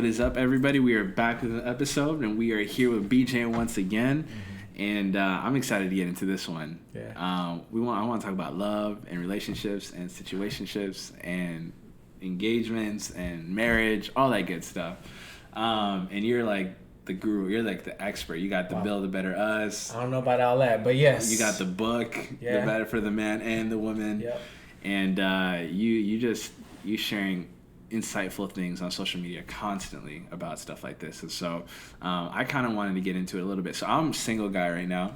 What is up, everybody? We are back with an episode, and we are here with BJ once again. And I'm excited to get into this one. Yeah. I want to talk about love and relationships and situationships and engagements and marriage, all that good stuff. And you're like the guru. You're like the expert. You got the Build a Better Us. I don't know about all that, but yes. You got the book, The Better for the Man and the Woman. Yep. And you sharing insightful things on social media constantly about stuff like this. And so I kind of wanted to get into it a little bit. So I'm a single guy right now.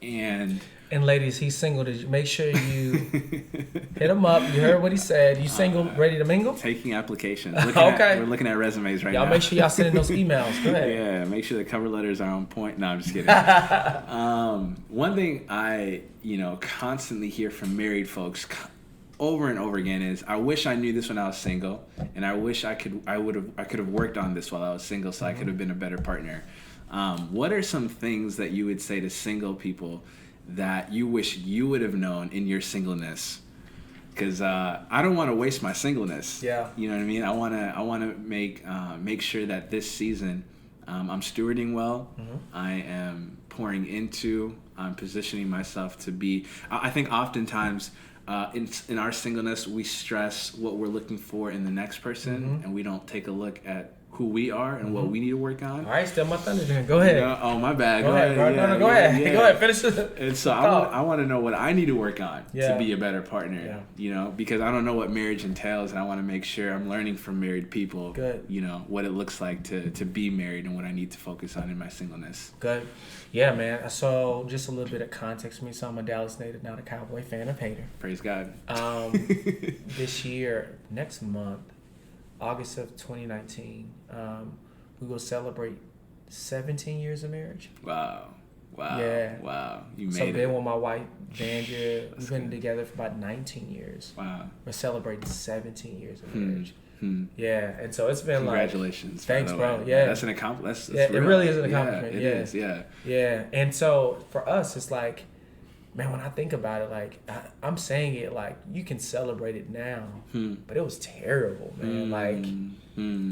And ladies, he's single. Make sure you hit him up. You heard what he said. You single, ready to mingle? Taking applications. Okay. We're looking at resumes right now. Y'all make sure y'all send in those emails. Go ahead. Yeah, make sure the cover letters are on point. No, I'm just kidding. One thing I constantly hear from married folks over and over again is, I wish I knew this when I was single, and I wish I could have worked on this while I was single, so I could have been a better partner. What are some things that you would say to single people that you wish you would have known in your singleness? Because I don't want to waste my singleness. Yeah. You know what I mean? I want to make sure that this season I'm stewarding well. Mm-hmm. I am pouring into. I'm positioning myself to be. I think oftentimes in our singleness we stress what we're looking for in the next person, and we don't take a look at who we are and what we need to work on. All right, still my thunder then. Go ahead. Oh, my bad. Go ahead. Go ahead. Go ahead. Finish it. And so I want to know what I need to work on to be a better partner. Yeah. Because I don't know what marriage entails, and I want to make sure I'm learning from married people. Good. What it looks like to be married and what I need to focus on in my singleness. Good. Yeah, man. So just a little bit of context for me. So I'm a Dallas native, not a Cowboy fan of hater. Praise God. This year, next month, August of 2019, we will celebrate 17 years of marriage. Wow. Yeah. Wow. You made so it. Been with my wife, Vanja. We've been together for about 19 years. Wow. We're celebrating 17 years of marriage. Yeah, and so it's been congratulations. Thanks, bro. Way. Yeah. That's an accomplishment. Yeah, it really is an accomplishment. Yeah, it is. Yeah. Yeah, and so for us, it's like, man, when I think about it, like I'm saying it like you can celebrate it now, but it was terrible, man. Like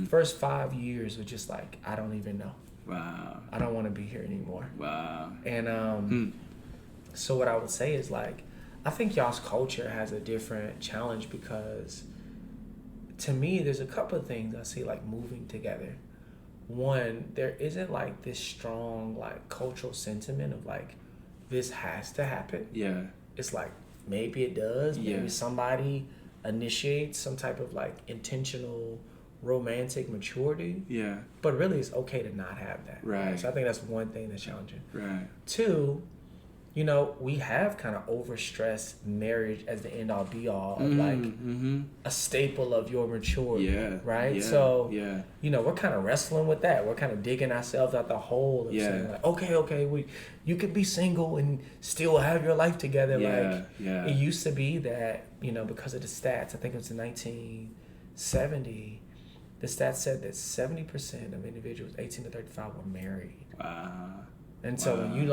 first 5 years were just like, I don't even know. Wow. I don't want to be here anymore. Wow. And so what I would say is like, I think y'all's culture has a different challenge because to me, there's a couple of things I see like moving together. One, there isn't like this strong like cultural sentiment of like, this has to happen. Yeah. It's like, maybe it does. Maybe somebody initiates some type of like intentional romantic maturity. Yeah. But really it's okay to not have that. Right. So I think that's one thing that's challenging. Right. Two, we have kind of overstressed marriage as the end all be all of like a staple of your maturity. Yeah. Right? Yeah. So, yeah. We're kind of wrestling with that. We're kind of digging ourselves out the hole of saying like, okay, you could be single and still have your life together. It used to be that, because of the stats, I think it was in 1970, the stats said that 70% of individuals 18 to 35 were married. Wow. And so when you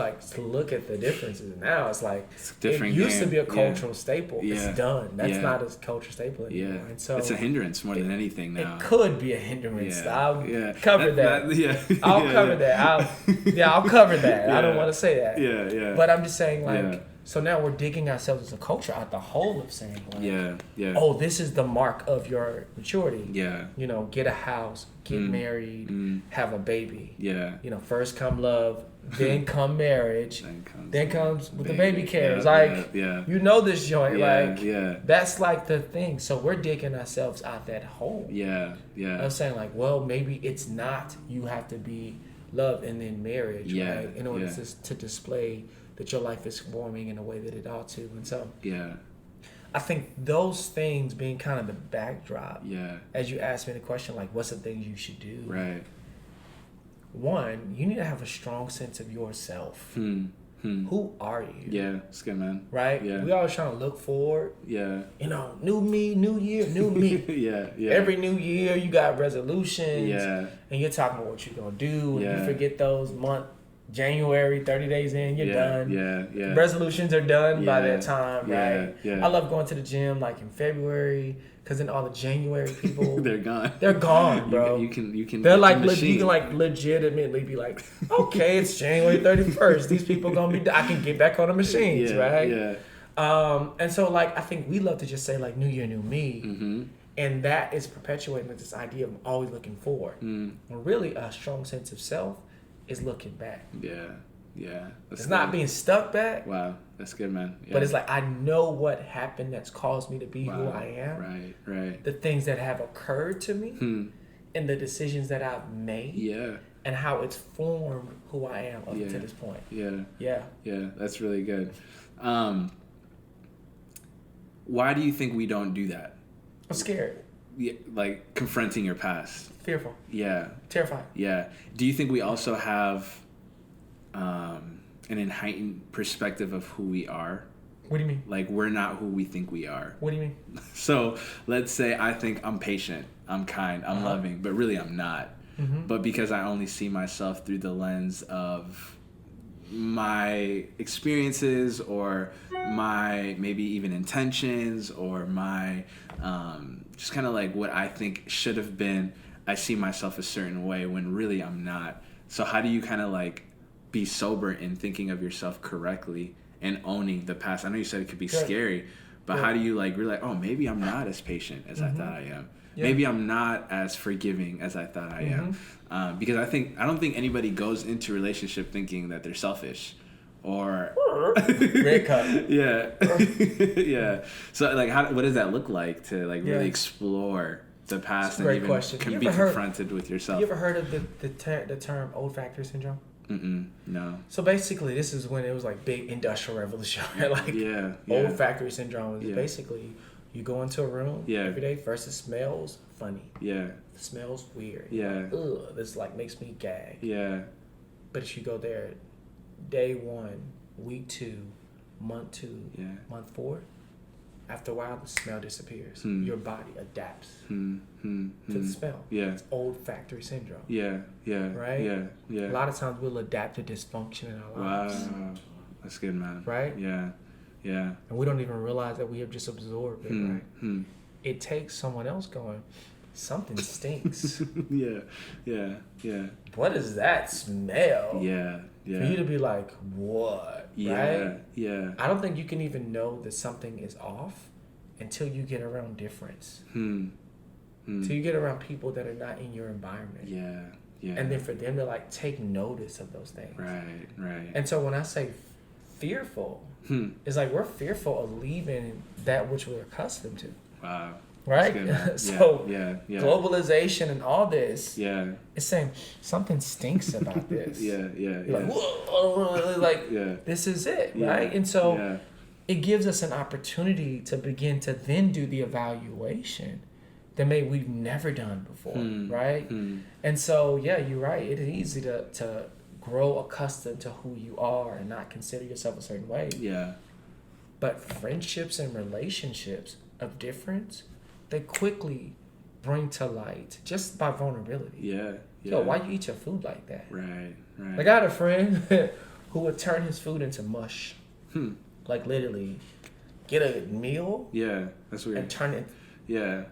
look at the differences now, it's like it used game. to be a cultural staple. Yeah. It's done. That's not a cultural staple anymore. Yeah. And so it's a hindrance more than anything now. It could be a hindrance. Yeah. I'll cover that. I'll cover that. I'll cover that. Yeah. I don't want to say that. Yeah. But I'm just saying so now we're digging ourselves as a culture out the hole of saying oh, this is the mark of your maturity. Yeah. Get a house, get married, have a baby. Yeah. First come love, then come marriage, then comes with the baby carriage. This joint. That's like the thing. So we're digging ourselves out that hole. Yeah. I'm saying maybe it's not you have to be loved and then marriage, right? In order to display that your life is forming in a way that it ought to. And so I think those things being kind of the backdrop, as you asked me the question, like, what's the things you should do? Right. One, you need to have a strong sense of yourself. Who are you? Yeah, it's good, man. Right? Yeah. We always trying to look forward. Yeah. New me, new year, new me. Yeah. Every new year, you got resolutions. Yeah. And you're talking about what you're going to do. And you forget those January, 30 days in, you're done. Yeah. Resolutions are done by that time, right? Yeah. I love going to the gym in February, Because then all the January people, they're gone. They're gone, bro. You can. They're like, you can like legitimately be like, okay, it's January 31st. These people gonna be. I can get back on the machines, right? Yeah. And so like I think we love to just say like New Year, New Me, mm-hmm. and that is perpetuating this idea of always looking forward. When really a strong sense of self is looking back. Yeah. It's not being stuck back. Wow, that's good, man. Yeah. But it's like I know what happened that's caused me to be who I am. Right. The things that have occurred to me, and the decisions that I've made. Yeah. And how it's formed who I am up to this point. Yeah. That's really good. Why do you think we don't do that? I'm scared. Yeah, like confronting your past. Fearful. Yeah. Terrified. Yeah. Do you think we also have an heightened perspective of who we are? What do you mean? Like we're not who we think we are. What do you mean? So let's say I think I'm patient, I'm kind, I'm loving, but really I'm not. Mm-hmm. But because I only see myself through the lens of my experiences or my maybe even intentions or my just kind of like what I think should have been, I see myself a certain way when really I'm not. So how do you kind of like be sober in thinking of yourself correctly and owning the past? I know you said it could be scary, but how do you like realize, oh, maybe I'm not as patient as I thought I am. Yeah. Maybe I'm not as forgiving as I thought I am. Because I don't think anybody goes into a relationship thinking that they're selfish or red cup. Yeah. So like, what does that look like to like really explore the past and even be confronted with yourself? You ever heard of the term olfactory syndrome? No. So basically, this is when it was like big industrial revolution, right? Like olfactory syndrome is basically you go into a room every day. First, it smells funny. Yeah. It smells weird. Yeah. Ugh, this like makes me gag. Yeah. But if you go there, day 1, week 2, month 2, month 4, after a while, the smell disappears. Your body adapts to the smell. Yeah. It's olfactory syndrome. Yeah. Right? Yeah. A lot of times we'll adapt to dysfunction in our lives. Wow. That's good, man. Right? Yeah. And we don't even realize that we have just absorbed it, right? It takes someone else going, something stinks. Yeah. What is that smell? Yeah. For you to be like, what? Right? Yeah. I don't think you can even know that something is off until you get around difference. Until you get around people that are not in your environment. Yeah. And then for them to like take notice of those things. Right. And so when I say fearful, it's like we're fearful of leaving that which we're accustomed to. Wow. Right? Good, so globalization and all this, it's saying something stinks about this. Like, whoa, like this is it, right? And so it gives us an opportunity to begin to then do the evaluation that maybe we've never done before, right? And so you're right. It is easy to grow accustomed to who you are and not consider yourself a certain way. Yeah. But friendships and relationships of difference, they quickly bring to light just by vulnerability. Yeah. Yo, why you eat your food like that? Right. Like I had a friend who would turn his food into mush. Like literally get a meal. Yeah, that's weird. And turn it. Yeah.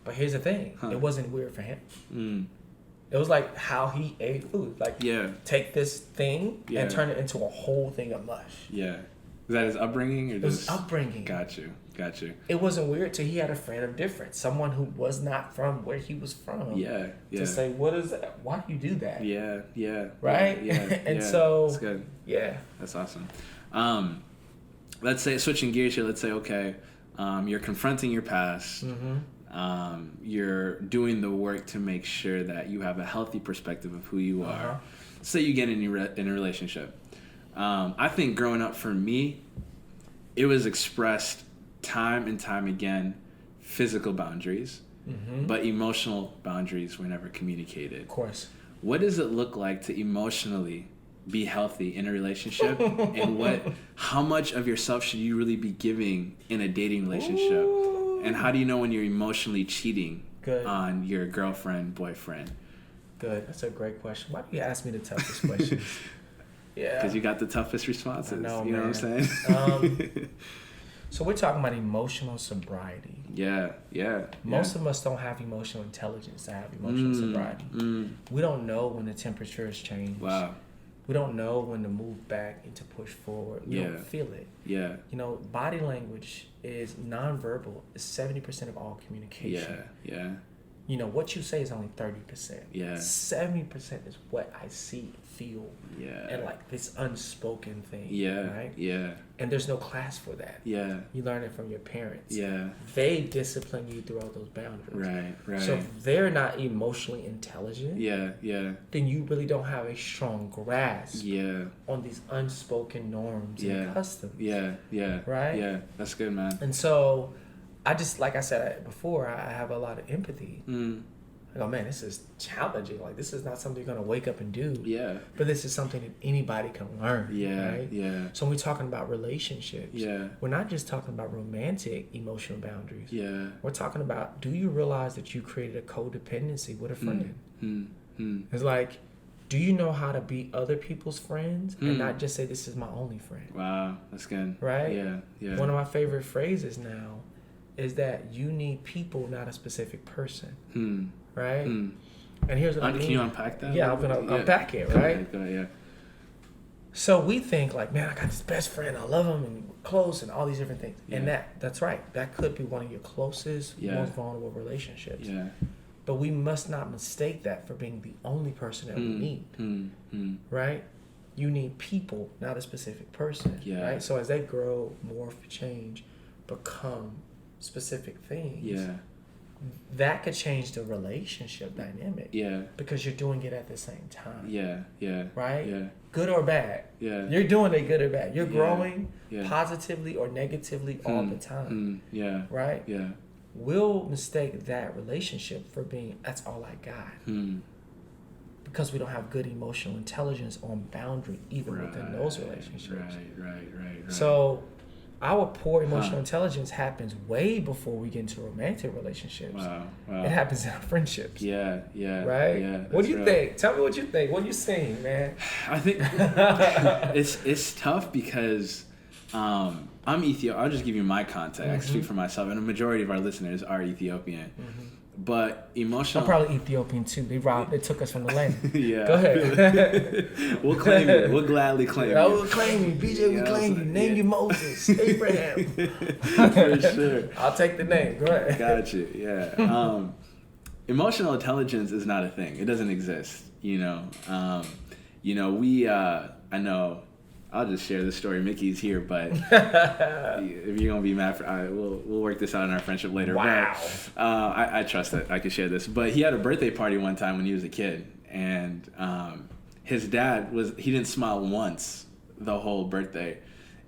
But here's the thing. It wasn't weird for him. It was like how he ate food. Like take this thing and turn it into a whole thing of mush. Yeah. Is that his upbringing? Or it was upbringing. Got you. It wasn't weird till he had a friend of difference. Someone who was not from where he was from. Yeah. To say, what is that? Why do you do that? Yeah. Right? Yeah. And so. That's good. Yeah. That's awesome. Let's say, switching gears here, let's say, okay, you're confronting your past. You're doing the work to make sure that you have a healthy perspective of who you are. Say you get in a relationship. I think growing up for me, it was expressed time and time again, physical boundaries, but emotional boundaries were never communicated. Of course. What does it look like to emotionally be healthy in a relationship? And how much of yourself should you really be giving in a dating relationship? Ooh. And how do you know when you're emotionally cheating on your girlfriend, boyfriend? Good. That's a great question. Why do you ask me the toughest questions? Yeah. Because you got the toughest responses. I know, you know man. what I'm saying? So we're talking about emotional sobriety. Yeah. Most of us don't have emotional intelligence to have emotional sobriety. We don't know when the temperature has changed. Wow. We don't know when to move back and to push forward. We don't feel it. Yeah. You know, body language is nonverbal. It's 70% of all communication. Yeah. You know, what you say is only 30%. Yeah. 70% is what I see, feel, and like this unspoken thing. Right? Yeah. And there's no class for that. Yeah. You learn it from your parents. Yeah. They discipline you throughout those boundaries. Right. So if they're not emotionally intelligent, then you really don't have a strong grasp on these unspoken norms and customs. Yeah. Right? Yeah. That's good, man. And so I just, like I said before, I have a lot of empathy. I go, man, this is challenging. Like, this is not something you're going to wake up and do. Yeah. But this is something that anybody can learn. Right? Yeah. So when we're talking about relationships, we're not just talking about romantic emotional boundaries. Yeah. We're talking about, do you realize that you created a codependency with a friend? It's like, do you know how to be other people's friends and not just say, this is my only friend? Wow. That's good. Right? Yeah. One of my favorite phrases now is that you need people, not a specific person. Right? And here's what I mean. Can you unpack that? Yeah, I'm going to unpack it, right? Go ahead, So we think like, man, I got this best friend. I love him and we're close and all these different things. And that's right. That could be one of your closest, most vulnerable relationships. Yeah. But we must not mistake that for being the only person that we need. Right? You need people, not a specific person. Right? So as they grow, morph, change, become specific things, that could change the relationship dynamic. Because you're doing it at the same time. Right? Yeah. Good or bad. You're doing it good or bad. You're growing positively or negatively all the time. Right? Yeah. We'll mistake that relationship for being, that's all I got. Because we don't have good emotional intelligence on boundary even within those relationships. Right. So our poor emotional intelligence happens way before we get into romantic relationships. Wow. It happens in our friendships. Yeah. Right? Yeah. What do you think? Tell me what you think. What are you seeing, man? I think it's tough because I'm Ethiopian. I'll just give you my context. I speak for myself, and a majority of our listeners are Ethiopian. But emotional. I'm probably Ethiopian too. They took us from the land. Go ahead. We'll claim you. We'll gladly claim you. We'll claim you. BJ, we claim you. Name you Moses, Abraham. For sure. I'll take the name. Go ahead. Got you. Yeah. Emotional intelligence is not a thing. It doesn't exist. We. I know. I'll just share this story. Mickey's here, but if you're gonna be mad for, we'll work this out in our friendship later. Wow. But, I trust that I can share this. But he had a birthday party one time when he was a kid, and his dad he didn't smile once the whole birthday,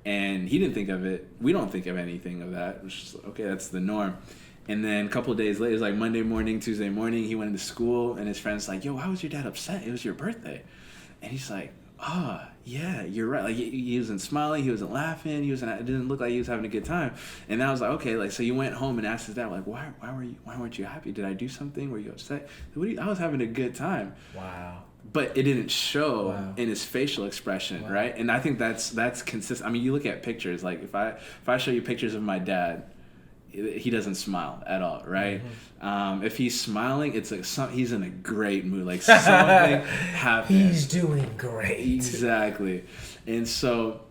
and he didn't think of it. We don't think of anything of that. It was just okay, that's the norm. And then a couple of days later, it was like Monday morning, Tuesday morning, he went into school, and his friend's like, "Yo, why was your dad upset? It was your birthday." And he's like, yeah, you're right. Like he wasn't smiling, he wasn't laughing, it didn't look like he was having a good time. And I was like, okay, like so you went home and asked his dad, like, why weren't you happy? Did I do something? Were you upset? I was having a good time. Wow. But it didn't show in his facial expression, right? And I think that's consistent. I mean, you look at pictures. Like if I show you pictures of my dad, he doesn't smile at all, right? If he's smiling, it's like he's in a great mood, like something happened. He's doing great. Exactly. And so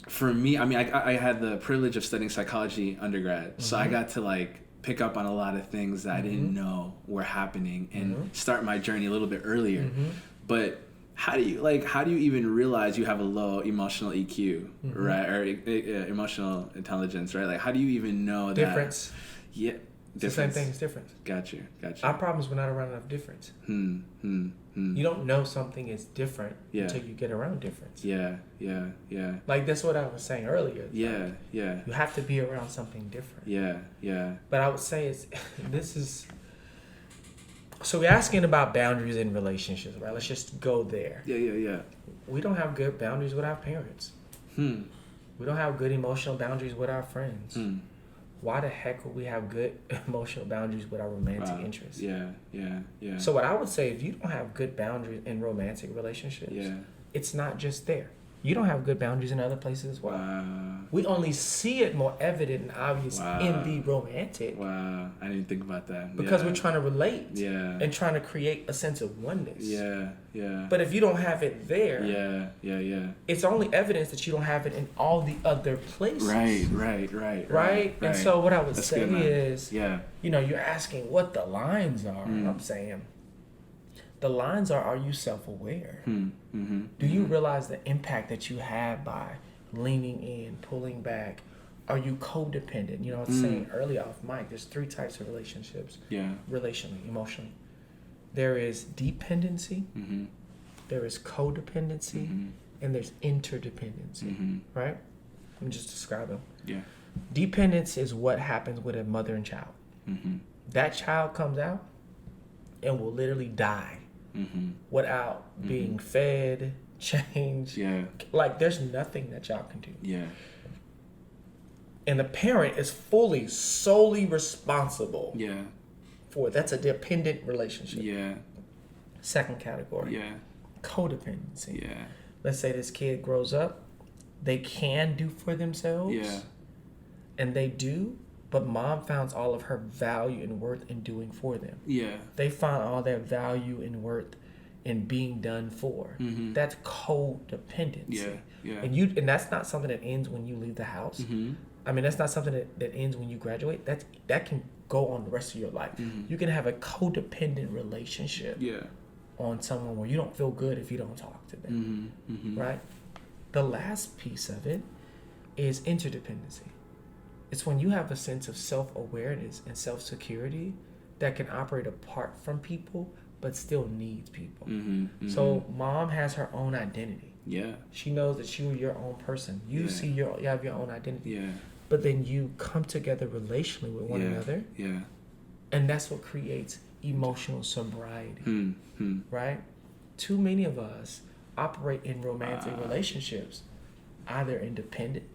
for me, I mean, I had the privilege of studying psychology undergrad, so I got to like pick up on a lot of things that I didn't know were happening and start my journey a little bit earlier. But how do you even realize you have a low emotional EQ, right, or emotional intelligence, right? Like, how do you even know that? Difference. Yeah, it's the same thing as difference. Got you. Our problem is we're not around enough difference. You don't know something is different until you get around difference. Yeah. Like that's what I was saying earlier. Yeah. You have to be around something different. Yeah. But I would say so we're asking about boundaries in relationships, right? Let's just go there. Yeah. We don't have good boundaries with our parents. We don't have good emotional boundaries with our friends. Why the heck would we have good emotional boundaries with our romantic interests? Yeah. So what I would say, if you don't have good boundaries in romantic relationships, it's not just there. you don't have good boundaries in other places as well. Wow. We only see it more evident and obvious Wow. in the romantic. Wow. I didn't think about that. Because we're trying to relate. Yeah. And trying to create a sense of oneness. Yeah. Yeah. But if you don't have it there. Yeah. Yeah. Yeah. It's only evidence that you don't have it in all the other places. Right? And so what I would say is, you know, you're asking what the lines are. And I'm saying, the lines are you self-aware? Mm-hmm. Do you realize the impact that you have by leaning in, pulling back? Are you codependent? You know, I was saying early off mic, there's 3 types of relationships. Yeah. Relationally, emotionally. There is dependency, there is codependency, and there's interdependency, right? Let me just describe them. Yeah. Dependence is what happens with a mother and child. That child comes out and will literally die without being fed, changed. Yeah. Like, there's nothing that y'all can do. Yeah. And the parent is solely responsible for it. That's a dependent relationship. Yeah. Second category. Yeah. Codependency. Yeah. Let's say this kid grows up, they can do for themselves. Yeah. And they do, but mom finds all of her value and worth in doing for them. Yeah. They find all their value and worth in being done for. That's codependency. Yeah. Yeah. And that's not something that ends when you leave the house. I mean, that's not something that ends when you graduate. That can go on the rest of your life. You can have a codependent relationship on someone where you don't feel good if you don't talk to them. Right? The last piece of it is interdependency. It's when you have a sense of self-awareness and self-security that can operate apart from people but still needs people. So mom has her own identity. Yeah. She knows that you're your own person. You have your own identity. Yeah. But then you come together relationally with one another. Yeah. And that's what creates emotional sobriety. Right? Too many of us operate in romantic relationships, either independent,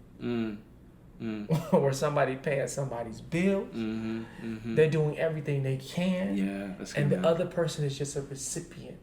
where somebody paying somebody's bills. They're doing everything they can. Yeah, that's and good. the other person is just a recipient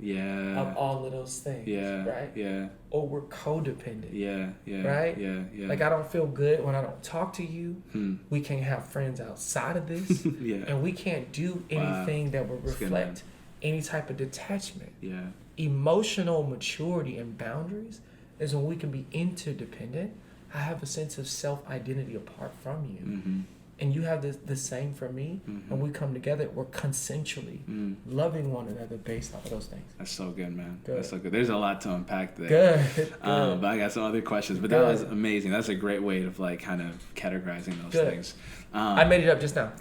of all of those things. Right? Yeah. Or we're codependent. Yeah. Right? Yeah. Like, I don't feel good when I don't talk to you. We can't have friends outside of this. And we can't do anything that would reflect any type of detachment. Yeah. Emotional maturity and boundaries is when we can be interdependent. I have a sense of self-identity apart from you. And you have the same for me. And we come together, we're consensually loving one another based off of those things. That's so good, man. Good. That's so good. There's a lot to unpack there. Good. But I got some other questions. But that was amazing. That's a great way of like kind of categorizing those things. I made it up just now.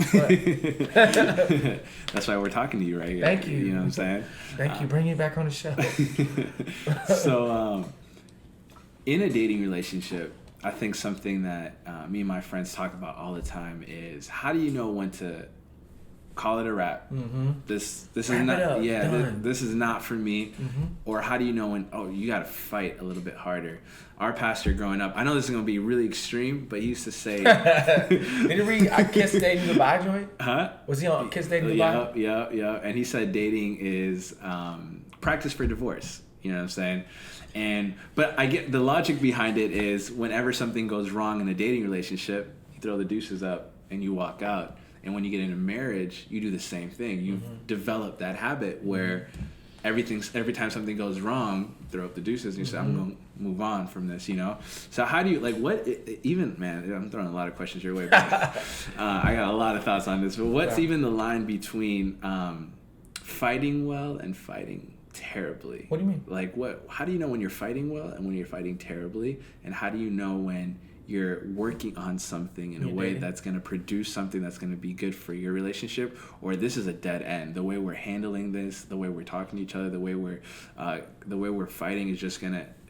That's why we're talking to you right here. Thank you. You know what I'm saying? Thank you. Bring me back on the show. So, in a dating relationship, I think something that me and my friends talk about all the time is, how do you know when to call it a wrap? This is not this is not for me. Or how do you know when you got to fight a little bit harder? Our pastor growing up, I know this is going to be really extreme, but he used to say, did you read I Kiss Dating Goodbye joint? Huh? Was he on Kiss Dating Goodbye? Yeah. And he said dating is practice for divorce. You know what I'm saying? But I get the logic behind it is, whenever something goes wrong in a dating relationship, you throw the deuces up and you walk out. And when you get into marriage, you do the same thing. You've developed that habit where every time something goes wrong, you throw up the deuces and you say, I'm going to move on from this, you know? So how do you, like, man, I'm throwing a lot of questions your way, but I got a lot of thoughts on this, but what's even the line between fighting well and fighting terribly? What do you mean? Like, how do you know when you're fighting well and when you're fighting terribly? And how do you know when you're working on something in a way that's going to produce something that's going to be good for your relationship, or this is a dead end? The way we're handling this, the way we're talking to each other, the way we're fighting is just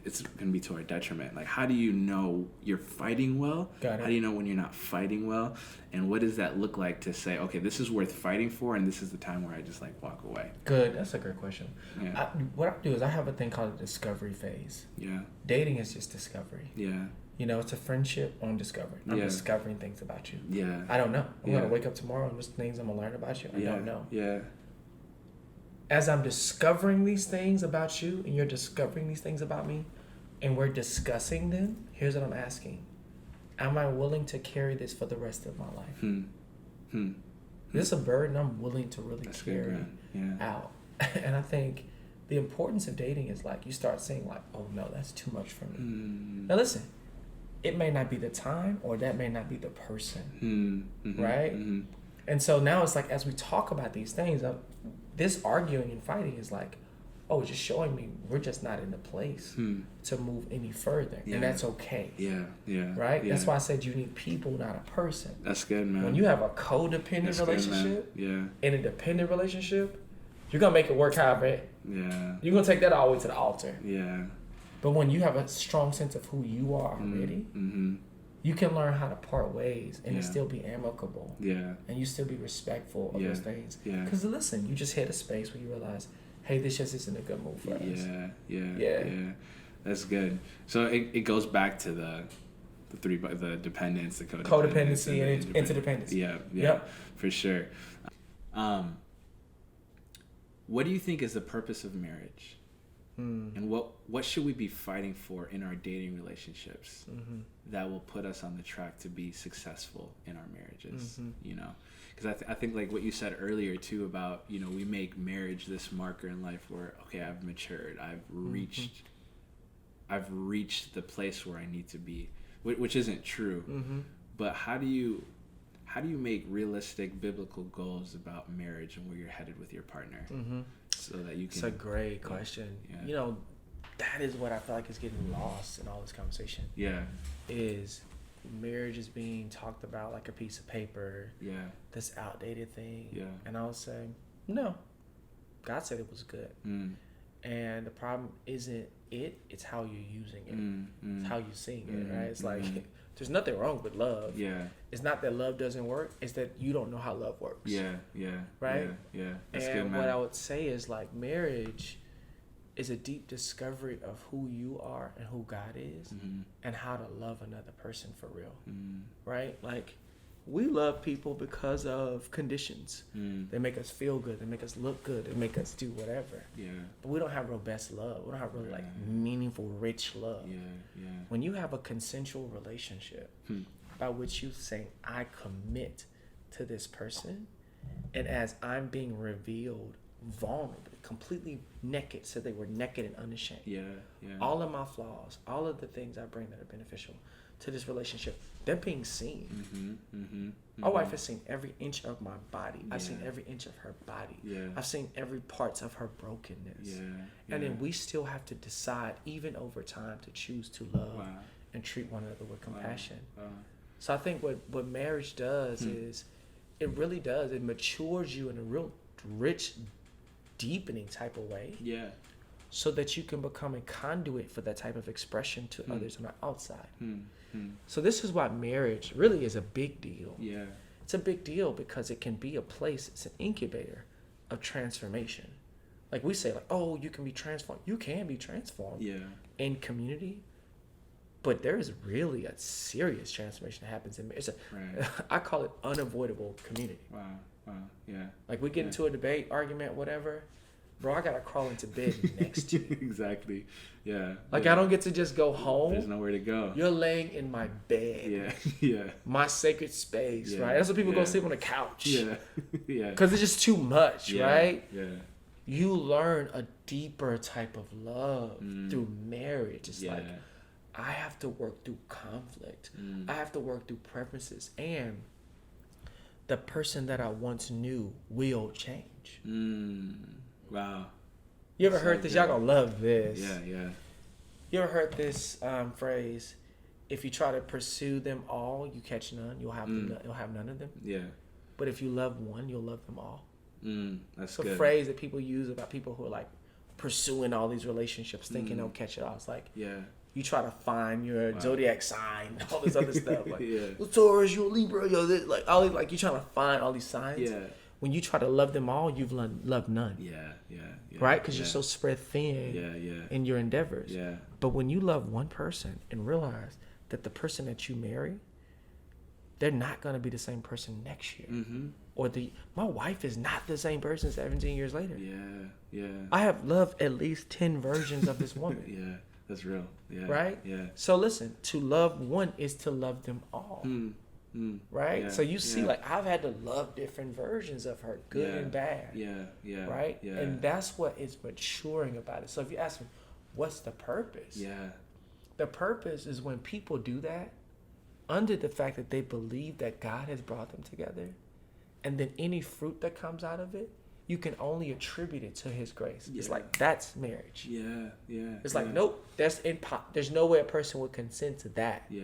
it's going to be to our detriment. Like, how do you know you're fighting well? How do you know when you're not fighting well? And what does that look like to say, okay, this is worth fighting for, and this is the time where I just like walk away? Good. That's a great question. Yeah. What I do is I have a thing called a discovery phase. Yeah. Dating is just discovery. Yeah. You know, it's a friendship on discovery. I'm discovering things about you. Yeah. I don't know. I'm going to wake up tomorrow and there's things I'm going to learn about you. I don't know. Yeah. As I'm discovering these things about you and you're discovering these things about me, and we're discussing them, here's what I'm asking. Am I willing to carry this for the rest of my life? This is a burden I'm willing to really carry out. And I think the importance of dating is like you start saying like, oh no, that's too much for me. Now listen, it may not be the time or that may not be the person, right? And so now it's like as we talk about these things, this arguing and fighting is like, oh, just showing me we're just not in the place to move any further. And that's okay. Right? Yeah. That's why I said you need people, not a person. That's good, man. When you have a codependent relationship and a dependent relationship, you're going to make it work however. Yeah. You're going to take that all the way to the altar. Yeah. But when you have a strong sense of who you are already, you can learn how to part ways and it still be amicable. Yeah. And you still be respectful of those things. Yeah. Because listen, you just hit a space where you realize, hey, this just isn't a good move for us. Yeah. That's good. So it goes back to the dependence, the codependency and interdependence. Yeah, for sure. What do you think is the purpose of marriage? And what should we be fighting for in our dating relationships that will put us on the track to be successful in our marriages? You know, because I think like what you said earlier too about, you know, we make marriage this marker in life where, okay, I've matured, I've reached the place where I need to be, which isn't true. But how do you make realistic biblical goals about marriage and where you're headed with your partner? So that you can. It's a great question. You know, that is what I feel like is getting lost in all this conversation. Is marriage is being talked about like a piece of paper. This outdated thing. And I would say, no. God said it was good. And the problem isn't it's how you're using it. It's how you're seeing it, right? It's like there's nothing wrong with love. It's not that love doesn't work, it's that you don't know how love works. Right? That's good, man. What I would say is like marriage is a deep discovery of who you are and who God is and how to love another person for real. Right? Like we love people because of conditions. They make us feel good. They make us look good. They make us do whatever. But we don't have real best love. We don't have really like meaningful, rich love. When you have a consensual relationship by which you say, I commit to this person, and as I'm being revealed vulnerably, completely naked, so they were naked and unashamed. All of my flaws, all of the things I bring that are beneficial to this relationship, they're being seen. My wife has seen every inch of my body. I've seen every inch of her body. I've seen every parts of her brokenness. And then we still have to decide, even over time, to choose to love and treat one another with compassion. So I think what marriage does is, it really does. It matures you in a real rich, deepening type of way. So that you can become a conduit for that type of expression to others on the outside. So this is why marriage really is a big deal. It's a big deal because it can be a place, it's an incubator of transformation. Like we say, like, oh, you can be transformed. You can be transformed in community, but there is really a serious transformation that happens in marriage. I call it unavoidable community. Like we get into a debate, argument, whatever. Bro, I gotta crawl into bed next to you. Exactly. Like I don't get to just go home. There's nowhere to go. You're laying in my bed. My sacred space, right? That's what people go sleep on the couch. Because it's just too much, right? You learn a deeper type of love through marriage. It's like I have to work through conflict. I have to work through preferences, and the person that I once knew will change. Wow. You ever heard this? Y'all gonna love this. You ever heard this phrase? If you try to pursue them all, you catch none. You'll have you'll have none of them. But if you love one, you'll love them all. That's it's a phrase that people use about people who are like pursuing all these relationships, thinking they'll catch it all. It's like you try to find your zodiac sign, all this other stuff. Like you're Taurus, you're Libra, you're this, like all these, like you trying to find all these signs. When you try to love them all, you've loved none. Right? Because you're so spread thin in your endeavors. But when you love one person and realize that the person that you marry, they're not going to be the same person next year. Or my wife is not the same person 17 years later. I have loved at least 10 versions of this woman. That's real. Yeah. Right? Yeah. So listen, to love one is to love them all. Right? Yeah. So you see, like, I've had to love different versions of her, good and bad. Yeah. Right? Yeah. And that's what is maturing about it. So if you ask me, what's the purpose? Yeah. The purpose is when people do that under the fact that they believe that God has brought them together, and then any fruit that comes out of it, you can only attribute it to his grace. It's like, that's marriage. Yeah. It's like, nope, there's no way a person would consent to that. Yeah.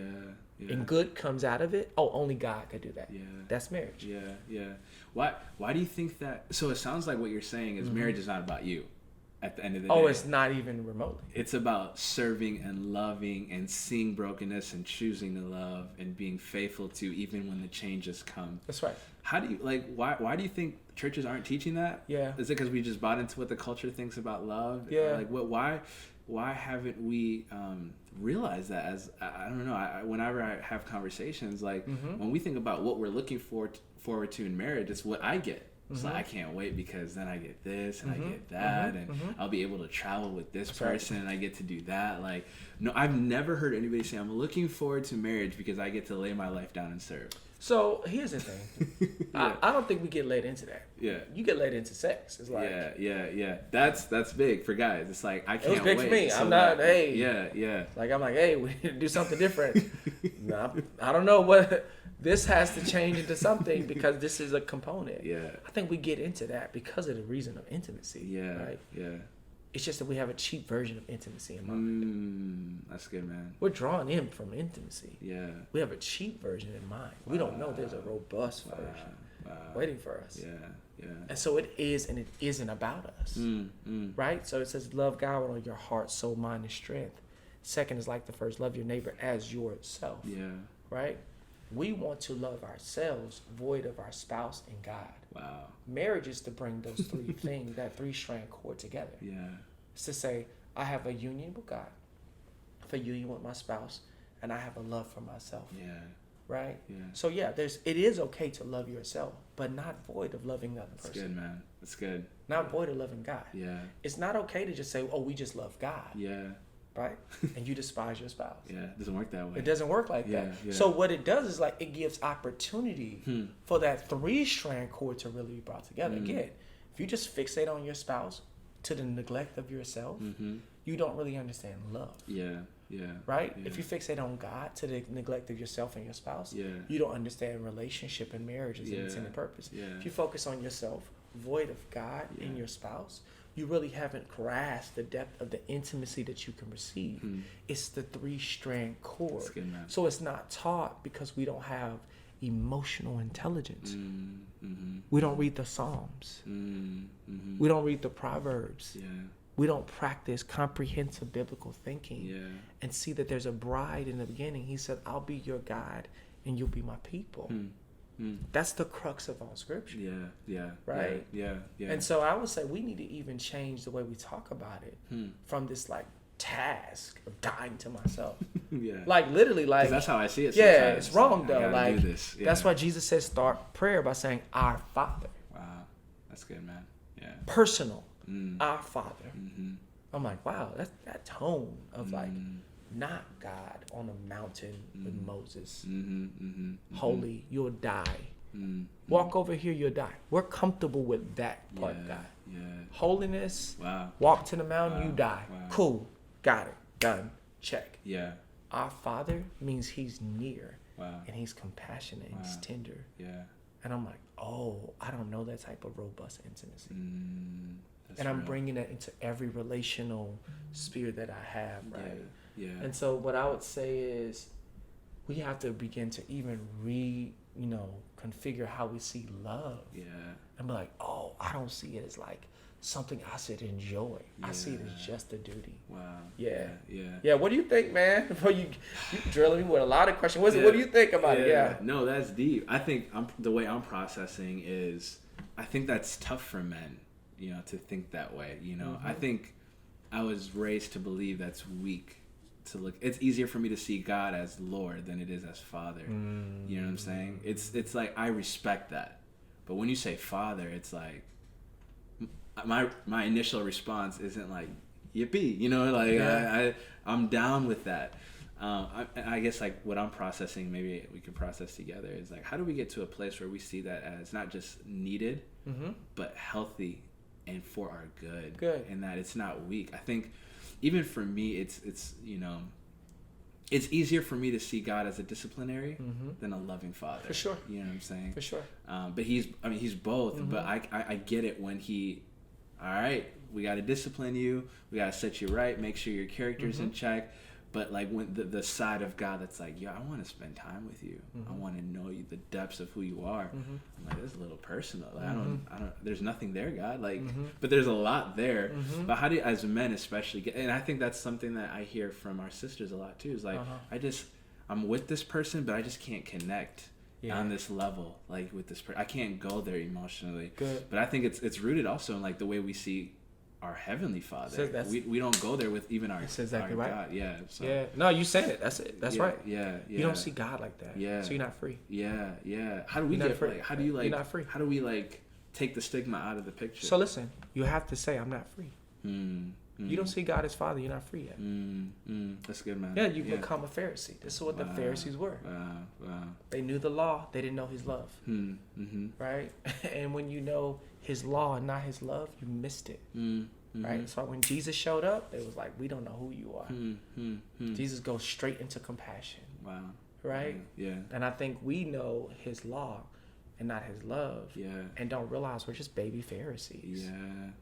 And good comes out of it. Oh, only God could do that. Yeah. That's marriage. Yeah. Why do you think that? So it sounds like what you're saying is marriage is not about you at the end of the day. Oh, it's not even remotely. It's about serving and loving and seeing brokenness and choosing to love and being faithful to even when the changes come. That's right. How do you, like, why do you think churches aren't teaching that? Yeah. Is it because we just bought into what the culture thinks about love? Yeah. Like, why haven't we realized that? As I don't know, whenever I have conversations, like when we think about what we're looking forward to in marriage, it's what I get. It's like, I can't wait because then I get this and I get that and I'll be able to travel with this person and I get to do that. Like, no, I've never heard anybody say I'm looking forward to marriage because I get to lay my life down and serve. So here's the thing. I don't think we get laid into that. Yeah. You get laid into sex. It's like, yeah. That's big for guys. It's like, I can't wait. It was big for me. So I'm not, hey. Yeah. Like, I'm like, hey, we need to do something different. No, I don't know what, this has to change into something because this is a component. Yeah. I think we get into that because of the reason of intimacy. Yeah. Right? Yeah. It's just that we have a cheap version of intimacy in mind. That's good, man. We're drawn in from intimacy. Yeah. We have a cheap version in mind. We don't know there's a robust version waiting for us. Yeah. And so it is and it isn't about us. Right? So it says, love God with all your heart, soul, mind, and strength. Second is like the first, love your neighbor as yourself. Yeah. Right? We want to love ourselves, void of our spouse and God. Wow. Marriage is to bring those three things, that three-strand cord together. Yeah. It's to say, I have a union with God, I have a union with my spouse, and I have a love for myself. Yeah. Right? Yeah. So yeah, it is okay to love yourself, but not void of loving the other person. That's good, man. That's good. Not void of loving God. Yeah. It's not okay to just say, oh, we just love God. Yeah. Right? And you despise your spouse. Yeah. It doesn't work that way. It doesn't work like that. Yeah. So what it does is like it gives opportunity for that three-strand cord to really be brought together. Again, if you just fixate on your spouse to the neglect of yourself, you don't really understand love. Yeah. Right? Yeah. If you fixate on God to the neglect of yourself and your spouse, you don't understand relationship and marriage as an intended purpose. Yeah. If you focus on yourself, void of God in your spouse, you really haven't grasped the depth of the intimacy that you can receive. It's the three-strand cord. That's good, man. So it's not taught because we don't have emotional intelligence. We don't read the Psalms. We don't read the Proverbs. Yeah. We don't practice comprehensive biblical thinking Yeah. and see that there's a bride in the beginning. He said, I'll be your God and you'll be my people. That's the crux of all scripture. Yeah. Right? Yeah. And so I would say we need to even change the way we talk about it from this like task of dying to myself. Yeah. Like literally, like, 'cause that's how I see it. Yeah, sometimes. it's wrong I though. gotta Like do this. Yeah. that's why Jesus says start prayer by saying our Father. Wow. That's good, man. Yeah. Personal. Our Father. I'm like, wow, that's that tone of like not God on a mountain with Moses. Holy, you'll die. Walk over here, you'll die. We're comfortable with that part of God. Yeah. Holiness, Wow. walk to the mountain, you die. Wow. Cool, got it, done, check. Yeah. Our Father means he's near Wow. and he's compassionate and he's tender. Yeah. And I'm like, oh, I don't know that type of robust intimacy. That's And I'm real. bringing that into every relational sphere that I have, right? Yeah. And so what I would say is we have to begin to even configure how we see love. Yeah. And be like, oh, I don't see it as like something I should enjoy. I see it as just a duty. Wow. Yeah. Yeah. What do you think, man? Before you drilling me with a lot of questions. What do you think about it? Yeah. No, that's deep. I think the way I'm processing is, I think that's tough for men, to think that way. I think I was raised to believe that's weak. To look, it's easier for me to see God as Lord than it is as Father. You know what I'm saying? It's like I respect that, but when you say Father, it's like my initial response isn't like yippee, you know, like I'm down with that. I guess like what I'm processing, maybe we can process together, is like, how do we get to a place where we see that as not just needed, but healthy and for our good, and that it's not weak. I think even for me, it's you know, it's easier for me to see God as a disciplinary than a loving father. For sure. You know what I'm saying? For sure. But he's both. But I get it when all right, we got to discipline you. We got to set you right. Make sure your character's in check. But like when the side of God that's like, yo, I want to spend time with you. I want to know you, the depths of who you are. I'm like, this is a little personal. Like, I don't. There's nothing there, God. Like, but there's a lot there. But how do you, as men especially, and I think that's something that I hear from our sisters a lot too. Is like, I'm with this person, but I just can't connect on this level. Like with this person, I can't go there emotionally. Good. But I think it's rooted also in like the way we see our heavenly Father. So we don't go there with even our, that's exactly our right. God. Yeah. So. Yeah. No, you said it. That's it. That's right. Yeah. You don't see God like that. Yeah. So you're not free. Yeah. How do we you're get free. like? How do you like? You're not free. How do we like take the stigma out of the picture? So listen, you have to say, I'm not free. You don't see God as Father. You're not free yet. That's good, man. Yeah, you become a Pharisee. This is what the Pharisees were. Wow. They knew the law. They didn't know His love. Right? And when you know His law and not His love, you missed it. Right? So when Jesus showed up, it was like, we don't know who you are. Jesus goes straight into compassion. Wow. Right? Yeah. And I think we know His law and not His love. Yeah. And don't realize we're just baby Pharisees.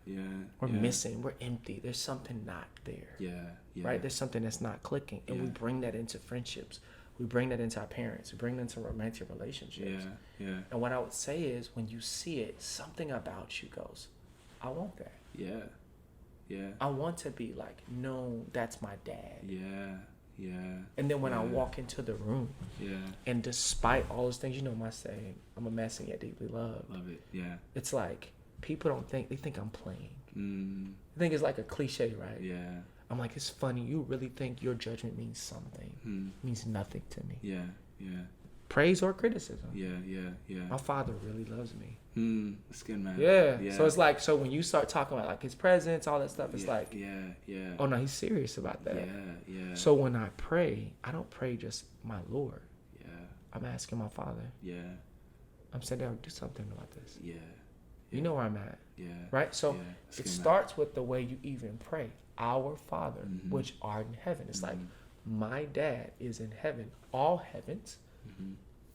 Yeah. We're missing. We're empty. There's something not there. Yeah. Right? There's something that's not clicking. And we bring that into friendships. We bring that into our parents. We bring that into romantic relationships. Yeah. And what I would say is, when you see it, something about you goes, I want that. Yeah. I want to be like, no, that's my dad. Yeah. And then when I walk into the room, and despite all those things, you know my saying, I'm a mess and yet deeply loved. Love it. Yeah. It's like, people don't think, they think I'm playing. I think it's like a cliche, right? Yeah. I'm like, it's funny. You really think your judgment means something. It means nothing to me. Yeah. Praise or criticism. Yeah. My Father really loves me. That's good, man. Yeah. So it's like, so when you start talking about like His presence, all that stuff, it's like, yeah. oh no, He's serious about that. Yeah. So when I pray, I don't pray just my Lord. Yeah. I'm asking my Father. Yeah. I'm saying, "Dad, do something about this." Yeah. You know where I'm at. Yeah. Right? So it starts with the way you even pray. Our Father, which art in heaven. It's like, my dad is in heaven. All heavens.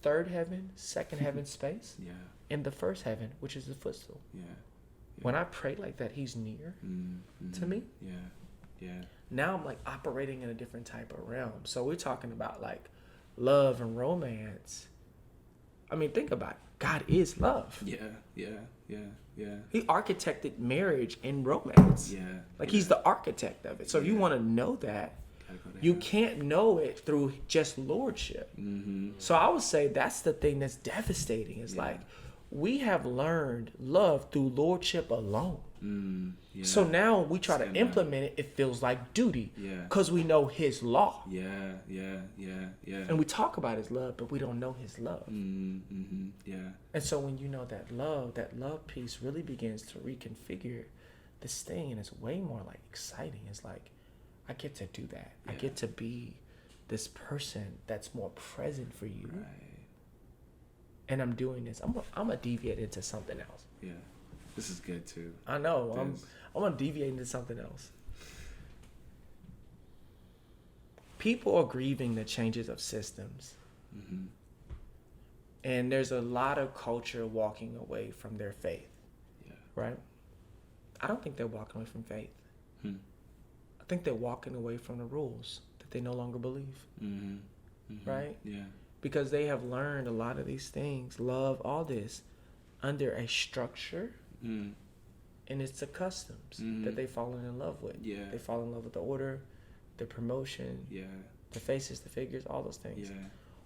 Third heaven, second heaven space. Yeah. And the first heaven, which is the footstool. Yeah. When I pray like that, He's near to me. Yeah. Now I'm like operating in a different type of realm. So we're talking about like love and romance. I mean, think about it. God is love. Yeah. He architected marriage and romance. Yeah. Like He's the architect of it. So if you want to know that, you can't know it through just lordship. So I would say that's the thing that's devastating. It's like, we have learned love through lordship alone. So now we try to implement it, it feels like duty. Because we know His law. Yeah. And we talk about His love, but we don't know His love. Yeah. And so when you know that love piece really begins to reconfigure this thing, and it's way more like exciting. It's like, I get to do that. I get to be this person that's more present for you. Right. And I'm doing this. I'm gonna deviate into something else. Yeah. This is good too. I know. I'm gonna deviate into something else. People are grieving the changes of systems. And there's a lot of culture walking away from their faith. Yeah. Right? I don't think they're walking away from faith. I think they're walking away from the rules that they no longer believe. Right? Yeah. Because they have learned a lot of these things, love, all this, under a structure. And it's the customs that they've fallen in love with. Yeah. They fall in love with the order, the promotion, the faces, the figures, all those things. Yeah.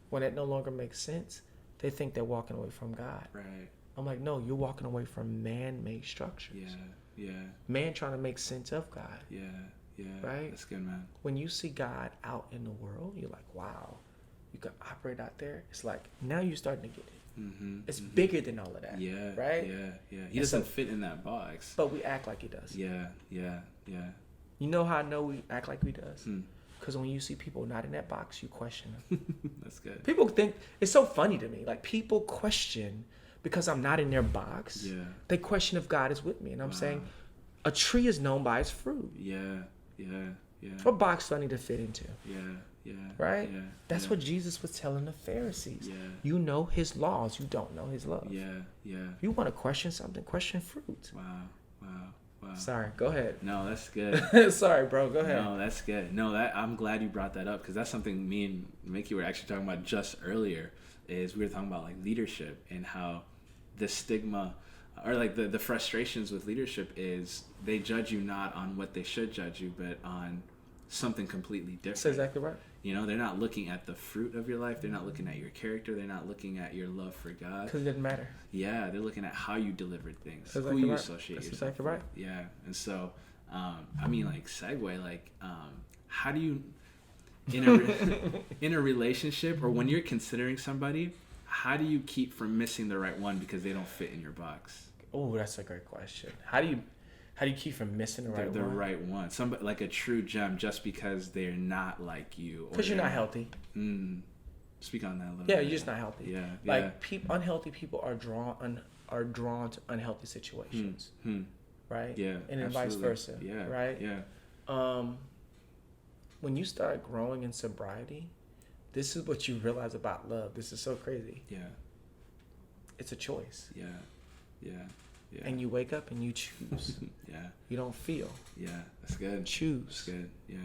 When it no longer makes sense, they think they're walking away from God. Right. I'm like, no, you're walking away from man-made structures. Yeah. Man trying to make sense of God. Yeah. Right? That's good, man. When you see God out in the world, you're like, wow, you can operate out there. It's like, now you're starting to get it. It's bigger than all of that. Yeah. Right? Yeah. He doesn't fit in that box. But we act like He does. Yeah. You know how I know we act like we does? Because when you see people not in that box, you question them. That's good. People think, it's so funny to me. Like, people question because I'm not in their box. Yeah. They question if God is with me. And I'm saying, a tree is known by its fruit. Yeah. What box do I need to fit into? Yeah. Right? Yeah. That's what Jesus was telling the Pharisees. Yeah. You know his laws. You don't know his love. Yeah. You want to question something, question fruit. Wow. Sorry, go ahead. No, that's good. Sorry, bro, go ahead. No, that's good. No, I'm glad you brought that up, because that's something me and Mickey were actually talking about just earlier. Is we were talking about like leadership and how the stigma or like the frustrations with leadership is they judge you not on what they should judge you, but on something completely different. That's exactly right. You know, they're not looking at the fruit of your life. They're not looking at your character. They're not looking at your love for God. Because it didn't matter. Yeah, they're looking at how you delivered things, That's who exactly you right. associate That's yourself exactly right. with. Yeah, and so, I mean, like, segue, like, how do you, in a relationship or when you're considering somebody, how do you keep from missing the right one because they don't fit in your box? Oh, that's a great question. How do you keep from missing the right one? The right one. Somebody like a true gem just because they're not like you. Because you're not healthy. Speak on that a little Yeah, bit. you're just not healthy. Yeah. Like, unhealthy people are drawn to unhealthy situations. Right? Yeah. And then absolutely. vice versa. Yeah. Right? Yeah. When you start growing in sobriety, this is what you realize about love. This is so crazy. Yeah. It's a choice. Yeah. And you wake up and you choose. Yeah. You don't feel. Yeah. That's good. Choose. That's good. Yeah.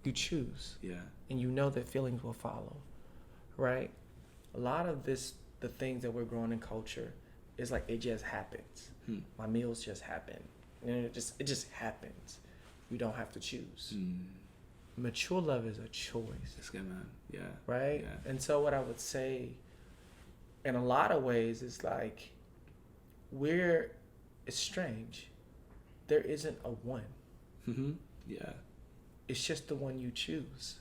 You choose. Yeah. And you know that feelings will follow. Right? A lot of the things that we're growing in culture is like it just happens. My meals just happen. And it just happens. You don't have to choose. Mature love is a choice. That's good, man. Yeah. Right? Yeah. And so what I would say in a lot of ways is like it's strange. There isn't a one. Yeah. It's just the one you choose.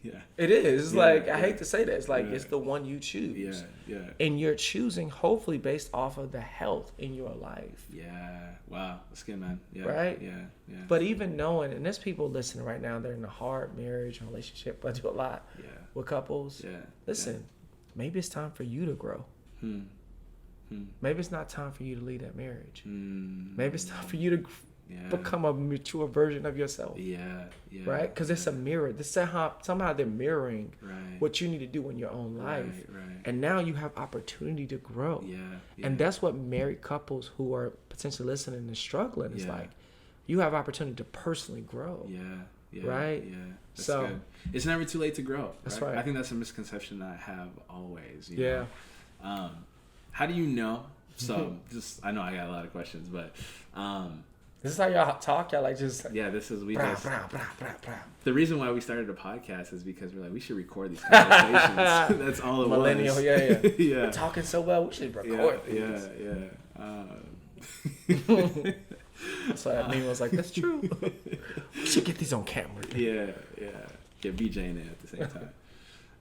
Yeah. It is. Yeah, I yeah. hate to say that. It's like Yeah. it's the one you choose. Yeah. And you're choosing hopefully based off of the health in your life. Yeah. Wow. That's good, man. Yeah. Right? Yeah. But even knowing, and there's people listening right now, they're in a hard marriage and relationship. I do a lot with couples. Yeah. Listen, maybe it's time for you to grow. Maybe it's not time for you to leave that marriage. Maybe it's time for you to become a mature version of yourself. Yeah. Right? Because it's a mirror. Somehow they're mirroring what you need to do in your own life. Right. And now you have opportunity to grow. Yeah. And that's what married couples who are potentially listening and struggling is like. You have opportunity to personally grow. Yeah. Right? Yeah. That's So good. It's never too late to grow. That's right. I think that's a misconception that I have always. You Yeah. know? How do you know? So I know I got a lot of questions, but this is how y'all talk. Y'all like just this is brah, brah, brah, brah, brah. The reason why we started a podcast is because we're like we should record these conversations. That's all it Millennial, was. yeah. Yeah. We're talking so well, we should record these. So that meme was like, that's true. We should get these on camera. Yeah. Get BJ in it at the same time.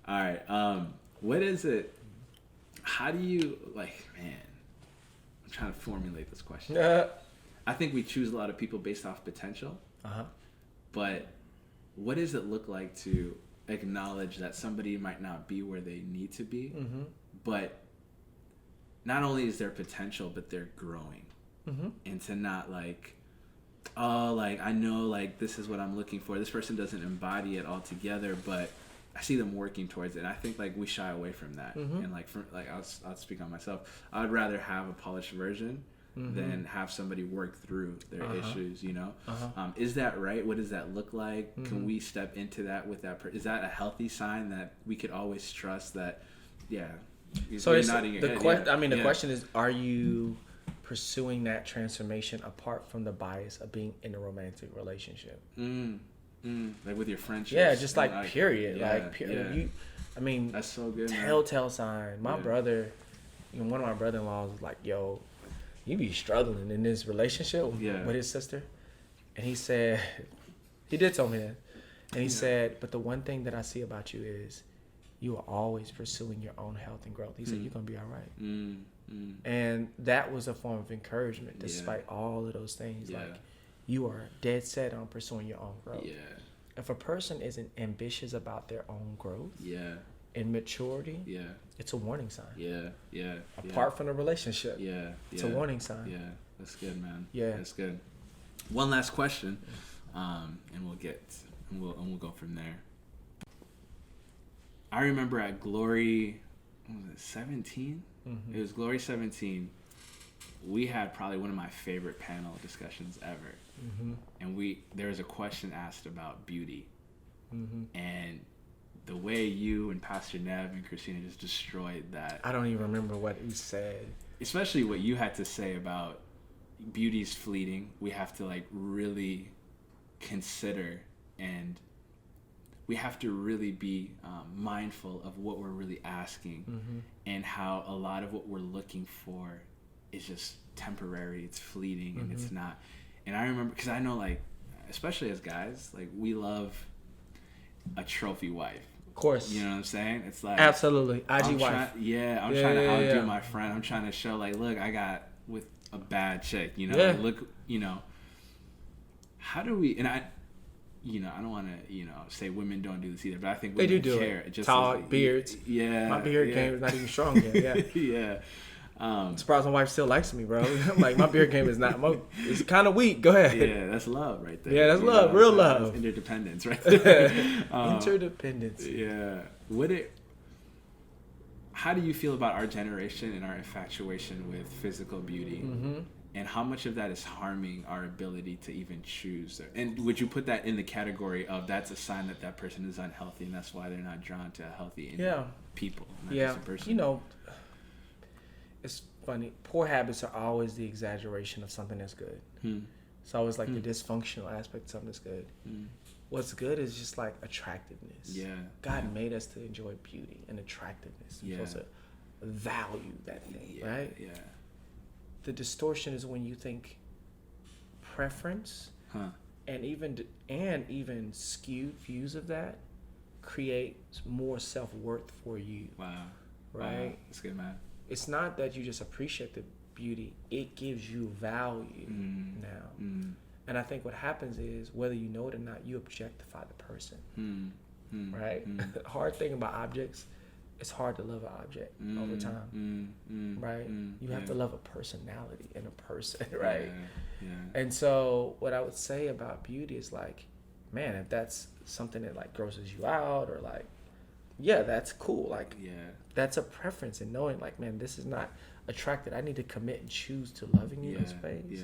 All right. What is it? How do you man? I'm trying to formulate this question. I think we choose a lot of people based off potential. But what does it look like to acknowledge that somebody might not be where they need to be, but not only is there potential, but they're growing, and to not I know this is what I'm looking for. This person doesn't embody it altogether, but I see them working towards it. And I think we shy away from that. And I'll speak on myself. I would rather have a polished version than have somebody work through their issues. You know, is that right? What does that look like? Can we step into that with that? Is that a healthy sign that we could always trust that? Yeah. So it's the question is, are you pursuing that transformation apart from the bias of being in a romantic relationship? Like with your friendships? Yeah, just period. Yeah. I mean, that's so good. Telltale sign. My brother, one of my brother-in-laws was like, "Yo, you be struggling in this relationship with his sister," and he said, he did tell me that, and he said, "But the one thing that I see about you is you are always pursuing your own health and growth." He said, "You're gonna be all right." And that was a form of encouragement, despite all of those things. you are dead set on pursuing your own growth. Yeah. If a person isn't ambitious about their own growth, and maturity, it's a warning sign. Apart from the relationship, it's a warning sign. Yeah, that's good, man. Yeah, that's good. One last question, and we'll go from there. I remember at Glory, what was it, 17? Mm-hmm. It was Glory 17. We had probably one of my favorite panel discussions ever. Mm-hmm. And there was a question asked about beauty. Mm-hmm. And the way you and Pastor Nev and Christina just destroyed that. I don't even remember what you said. Especially what you had to say about beauty's fleeting. We have to like really consider, and we have to really be mindful of what we're really asking, mm-hmm. and how a lot of what we're looking for is just temporary, it's fleeting, and mm-hmm. it's not. And I remember, because I know, like, especially as guys, like, we love a trophy wife. Of course. You know what I'm saying? It's like, absolutely. IG wife. I'm trying to outdo my friend. I'm trying to show, like, look, I got with a bad chick, you know? Like, look, you know, how do we, and I don't want to, say women don't do this either, but I think women care. It. Just talk, beards. Yeah. My beard game is not even strong yet. Yeah. I'm surprised my wife still likes me, bro. I'm like, my beard game is not, it's kind of weak. Go ahead. Yeah, that's love right there. Yeah, that's love, real love. That's interdependence right there. Interdependence. Yeah. How do you feel about our generation and our infatuation with physical beauty? Mm-hmm. And how much of that is harming our ability to even choose? And would you put that in the category of that's a sign that that person is unhealthy and that's why they're not drawn to healthy people, not just a person? It's funny. Poor habits are always the exaggeration of something that's good. It's always like the dysfunctional aspect of something that's good. What's good is just like attractiveness. Yeah. God made us to enjoy beauty and attractiveness. We're supposed to value that thing, right? Yeah. The distortion is when you think preference and even skewed views of that creates more self-worth for you. Wow. Right? Wow. That's good, man. It's not that you just appreciate the beauty. It gives you value now. And I think what happens is, whether you know it or not, you objectify the person. Right? The hard thing about objects, it's hard to love an object over time. Right? You have to love a personality in a person, right? Yeah. And so what I would say about beauty is like, man, if that's something that like grosses you out or like, that's cool. Like, that's a preference, and knowing like, man, this is not attracted. I need to commit and choose to loving you in space. Yeah.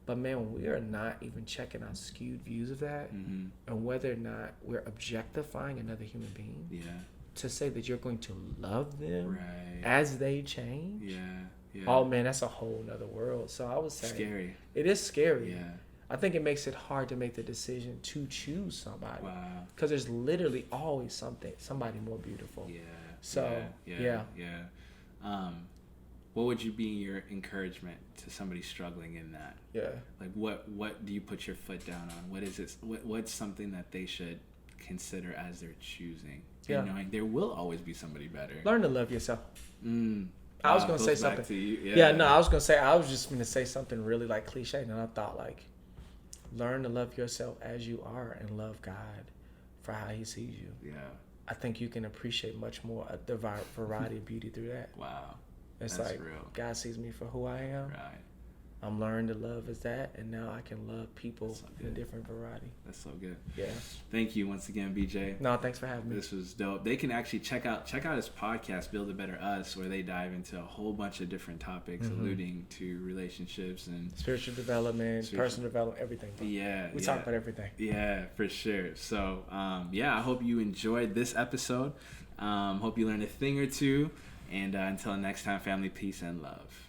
But man, when we are not even checking out skewed views of that, and whether or not we're objectifying another human being, to say that you're going to love them as they change, oh man, that's a whole nother world. So I would say scary. It is scary. Yeah. I think it makes it hard to make the decision to choose somebody. Wow. Because there's literally always somebody more beautiful. Yeah. So, yeah. What would you be your encouragement to somebody struggling in that? Yeah. Like, what do you put your foot down on? What is it? What's something that they should consider as they're choosing? And knowing there will always be somebody better. Learn to love yourself. I was going to say something. I was just going to say something really like cliche, and I thought like, learn to love yourself as you are and love God for how he sees you. Yeah. I think you can appreciate much more the variety of beauty through that. Wow. It's that's like, real. God sees me for who I am. Right. I'm learning to love as that, and now I can love people in a different variety. That's so good. Yeah. Thank you once again, BJ. No, thanks for having me. This was dope. They can actually check out his podcast, Build a Better Us, where they dive into a whole bunch of different topics, alluding to relationships and spiritual development, personal development, everything. Yeah. We talk about everything. Yeah, for sure. So, I hope you enjoyed this episode. Hope you learned a thing or two. And until next time, family, peace and love.